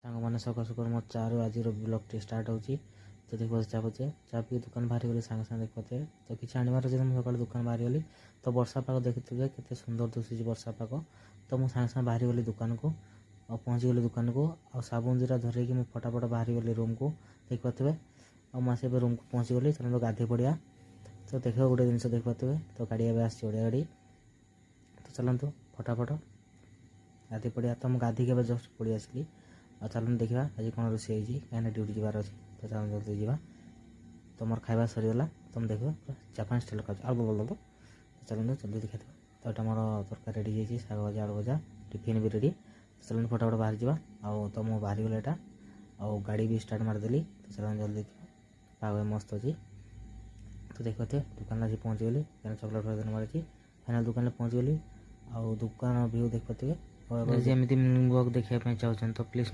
सांग सकाल सकाल मोर 4 आज ब्लॉग टे स्टार्ट होची। तो देखो चा पचे चा पी दुकान बाहरी गली सांगे सांगे देखते तो किसी आनबार जब सकाल दुकान बाहरी गली तो वर्षा पाग देखते केते सुंदर दिशुची वर्षा पाग। तो मुझे सांगे सांगे बाहरी गली दुकान को और पहुँची गली दुकान को और साबुन जीरा धरे कि फटाफट बाहरी गली रूम को देख पाते और मासे रूम को पहुँची गली चलो गाधे पड़िया। तो देख गोटे जिन देख पाते तो गाड़ी ए आस ओडिया गाड़ी तो चलतु फटाफट गाधे पड़िया। तो मुझे गाधी के जस्ट पड़ी आसली और चलते देखा आज कौन रोषे कहीं ड्यूटी जबार अच्छे तो चल जल्दी जावा। तो मोर खाଇବା सरीगला तुम देख जापान स्टाइल खाऊ आलू बोल तो चलते जल्दी देखा तो यहाँ मोर तरकारी रेडी जाइए शाग भजा आलू भजा टिफिन भी रेडी। चलते फटाफट बाहर जा तो मुझे बाहरी गला यहाँ और गाड़ी भी स्टार्ट मारदेली तो चलते जल्दी पाग मस्त अच्छी। तो देखते दुकान आज पहुँची गली क्या चॉकलेट फ्लेवर मारी फाइनाल दुकान पहुँची गली और दुकान व्यू देख पाते जमी ब्लॉग देखा चाहते तो प्लीज